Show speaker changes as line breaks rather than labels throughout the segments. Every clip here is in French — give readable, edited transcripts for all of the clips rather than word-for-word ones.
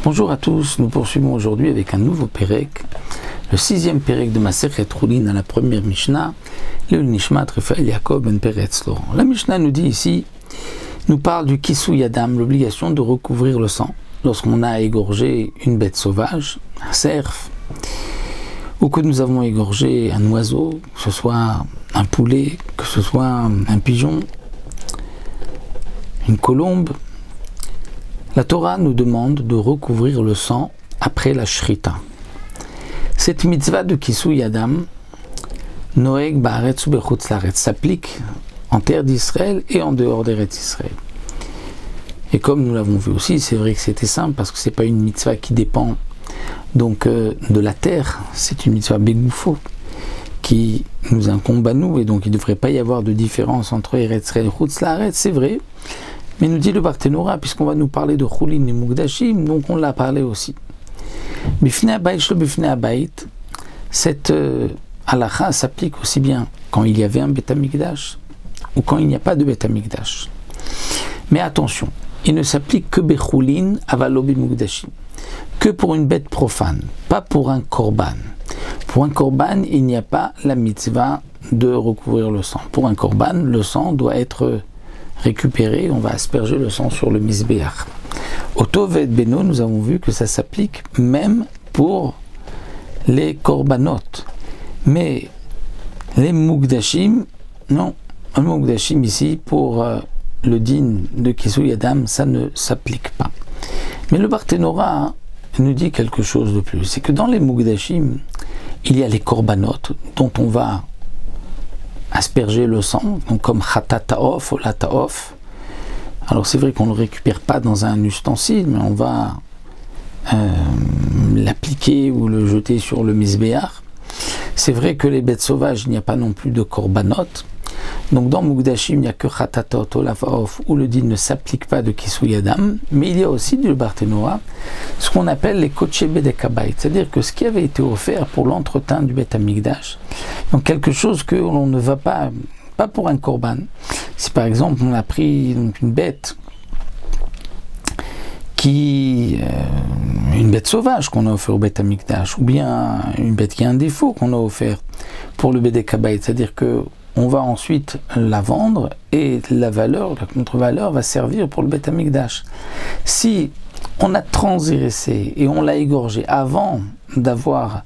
Bonjour à tous, nous poursuivons aujourd'hui avec un nouveau Pérek, le 6e Pérek de Masechet Choulin à la première Mishnah, le Nishmat Raphaël Yaakov Ben Peretz Laurent. La Mishnah nous dit ici, nous parle du Kisou Yadam, l'obligation de recouvrir le sang lorsqu'on a égorgé une bête sauvage, un cerf, ou que nous avons égorgé un oiseau, que ce soit un poulet, que ce soit un pigeon, une colombe. La Torah nous demande de recouvrir le sang après la shrita. Cette mitzvah de Kisou Yadam, Noeg Baaretz Bechutz Laaretz, s'applique en terre d'Israël et en dehors d'Eretz Israël. Et comme nous l'avons vu aussi, c'est vrai que c'était simple parce que c'est pas une mitzvah qui dépend donc de la terre, c'est une mitzvah Begoufo qui nous incombe à nous, et donc il ne devrait pas y avoir de différence entre Eretz Israël et Chutz Laaretz, c'est vrai. Mais nous dit le Barthénora, puisqu'on va nous parler de Choulin et Mukdashim, donc on l'a parlé aussi. Bifnei Habayit shelo bifnei Habayit, cette halakha s'applique aussi bien quand il y avait un Beth Amikdash ou quand il n'y a pas de Beth Amikdash. Mais attention, il ne s'applique que Bechoulin aval lo bimukdashim, que pour une bête profane, pas pour un korban. Pour un korban, il n'y a pas la mitzvah de recouvrir le sang. Pour un korban, le sang doit être récupéré, on va asperger le sang sur le misbéach. Au Tovet Beno, nous avons vu que ça s'applique même pour les korbanot. Mais les mukdashim, non. Un mukdashim ici, pour le din de Kisou Yadam, ça ne s'applique pas. Mais le Barthénora nous dit quelque chose de plus. C'est que dans les mukdashim, il y a les korbanot dont on va asperger le sang, donc comme Khatataof ou Lataof. Alors c'est vrai qu'on ne le récupère pas dans un ustensile, mais on va l'appliquer ou le jeter sur le misbéach. C'est vrai que les bêtes sauvages, il n'y a pas non plus de korbanot. Donc dans Mukdashim, il n'y a que Khatatot ou Lataof où le din ne s'applique pas de Kisou Yadam, mais il y a aussi du Barthénora ce qu'on appelle les Kodesh Bedek Habayit, c'est-à-dire que ce qui avait été offert pour l'entretien du Beth Amikdash, donc quelque chose que l'on ne va pas pour un korban. Si par exemple on a pris donc, une bête une bête sauvage qu'on a offert au Beth Amikdash, ou bien une bête qui a un défaut qu'on a offert pour le Bedek Habayit, c'est-à-dire que on va ensuite la vendre et la contre-valeur va servir pour le Beth Amikdash. Si on a transgressé et on l'a égorgé avant d'avoir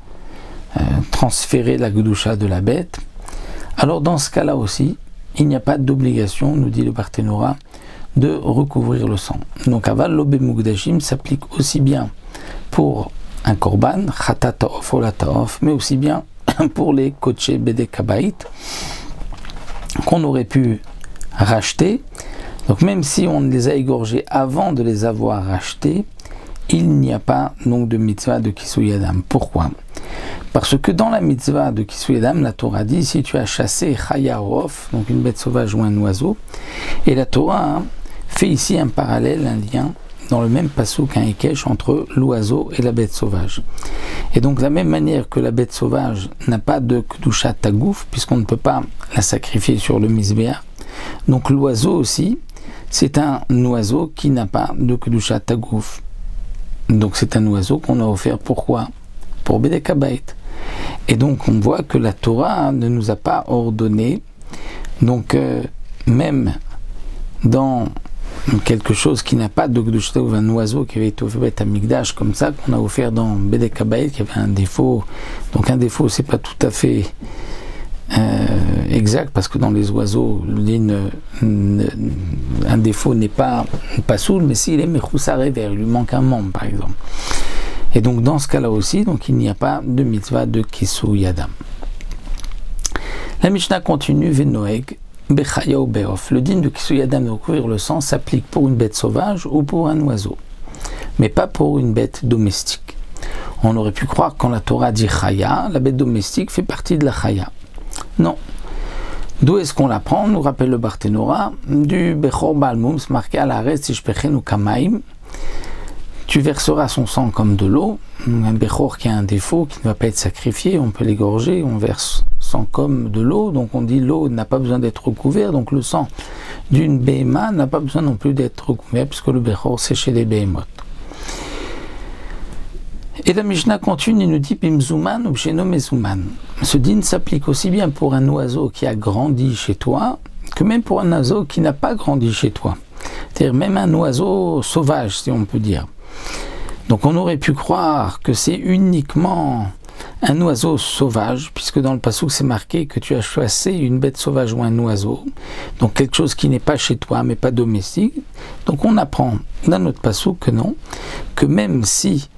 transféré la Gdusha de la bête, alors dans ce cas-là aussi, il n'y a pas d'obligation, nous dit le Barthénora, de recouvrir le sang. Donc aval lo bimukdashim s'applique aussi bien pour un korban, Khatataof ou Lataof, mais aussi bien pour les Kodesh Bedek Habayit qu'on aurait pu racheter. Donc même si on les a égorgés avant de les avoir rachetés, il n'y a pas donc de mitzvah de Kisou Yadam. Pourquoi? Parce que dans la mitzvah de Kisou Yadam, la Torah dit, si tu as chassé Chaya ou Of, donc une bête sauvage ou un oiseau, et la Torah fait ici un parallèle, un lien, dans le même passouk, un Ekesh, entre l'oiseau et la bête sauvage. Et donc de la même manière que la bête sauvage n'a pas de Kedusha Tagouf, puisqu'on ne peut pas la sacrifier sur le misbéach, donc l'oiseau aussi, c'est un oiseau qui n'a pas de Kedusha Tagouf. Donc c'est un oiseau qu'on a offert pourquoi? Pour Bedek Habayit. Et donc on voit que la Torah ne nous a pas ordonné, donc même dans quelque chose qui n'a pas de Kedusha, ou un oiseau qui avait été offert Beth Amikdash comme ça, qu'on a offert dans Bedek Habayit, qui avait un défaut. Donc un défaut, c'est pas tout à fait exact, parce que dans les oiseaux, un défaut n'est pas soul, mais s'il est mechoussar revers, il lui manque un membre par exemple. Et donc dans ce cas-là aussi, donc il n'y a pas de mitzvah de Kisou Yadam. La Mishnah continue, Venoeg Bechaya ou Beof. Le din de Kisou Yadam de recouvrir le sang s'applique pour une bête sauvage ou pour un oiseau, mais pas pour une bête domestique. On aurait pu croire quand la Torah dit Chaya, la bête domestique fait partie de la Chaya. Non. D'où est-ce qu'on l'apprend? Nous rappelle le Barthénora du Bechor Balmoum, marqué à l'arrêt Sishpechen ou Kamaim. Tu verseras son sang comme de l'eau. Un Bechor qui a un défaut, qui ne va pas être sacrifié, on peut l'égorger, on verse sang comme de l'eau. Donc on dit l'eau n'a pas besoin d'être recouverte, donc le sang d'une Béhéma n'a pas besoin non plus d'être recouvert, puisque le Bechor c'est chez les Béhémoth. Et la Mishnah continue, il nous dit Bimzouman ou Bsheno Mezouman. Ce din s'applique aussi bien pour un oiseau qui a grandi chez toi que même pour un oiseau qui n'a pas grandi chez toi. C'est-à-dire même un oiseau sauvage, si on peut dire. Donc on aurait pu croire que c'est uniquement un oiseau sauvage, puisque dans le passouk c'est marqué que tu as chassé une bête sauvage ou un oiseau, donc quelque chose qui n'est pas chez toi, mais pas domestique. Donc on apprend dans notre passouk que non, que même si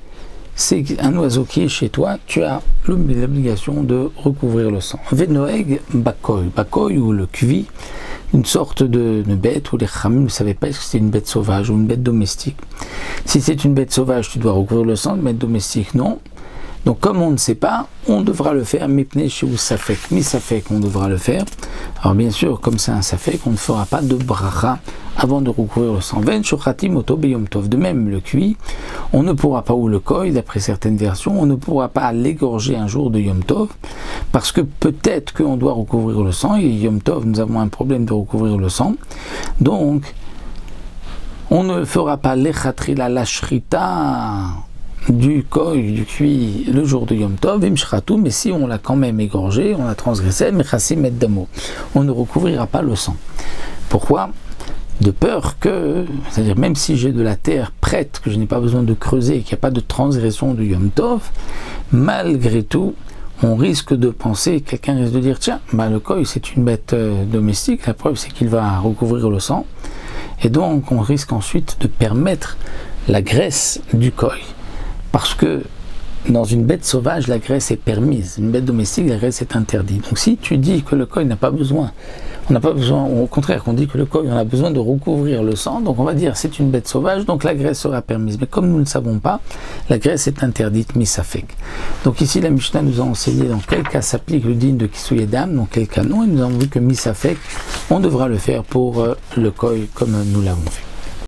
c'est un oiseau qui est chez toi, tu as l'obligation de recouvrir le sang. Venoeg bakoy, bakoy ou le cuvi, une sorte de bête où les Khamim ne savaient pas est-ce que c'était une bête sauvage ou une bête domestique. Si c'est une bête sauvage, tu dois recouvrir le sang, une bête domestique, non. Donc comme on ne sait pas, on devra le faire, mipnei chez ou safek, mi safek, on devra le faire. Alors bien sûr, comme c'est un safek, on ne fera pas de bracha avant de recouvrir le sang. Ven shochatim oto beyom tov. De même, le cuit, on ne pourra pas, ou le koy, d'après certaines versions, on ne pourra pas l'égorger un jour de Yom Tov, parce que peut-être qu'on doit recouvrir le sang, et Yom Tov, nous avons un problème de recouvrir le sang. Donc, on ne fera pas l'echatrila la shrita du koy, du cuit, le jour de Yom Tov, mais si on l'a quand même égorgé, on l'a transgressé, mechassim et damo, on ne recouvrira pas le sang. Pourquoi? De peur que, c'est-à-dire même si j'ai de la terre prête, que je n'ai pas besoin de creuser, qu'il n'y a pas de transgression du Yom Tov, malgré tout, on risque de penser, quelqu'un risque de dire, tiens, le koy c'est une bête domestique, la preuve c'est qu'il va recouvrir le sang, et donc on risque ensuite de permettre la graisse du koy. Parce que dans une bête sauvage, la graisse est permise. Une bête domestique, la graisse est interdite. Donc si tu dis que le koy n'a pas besoin, on n'a pas besoin, au contraire, qu'on dit que le koy, on a besoin de recouvrir le sang, donc on va dire c'est une bête sauvage, donc la graisse sera permise. Mais comme nous ne le savons pas, la graisse est interdite, misafek. Donc ici, la Mishnah nous a enseigné dans quel cas s'applique le din de Kisuyedam, dans quel cas non, et nous avons vu que misafek, on devra le faire pour le koy comme nous l'avons fait.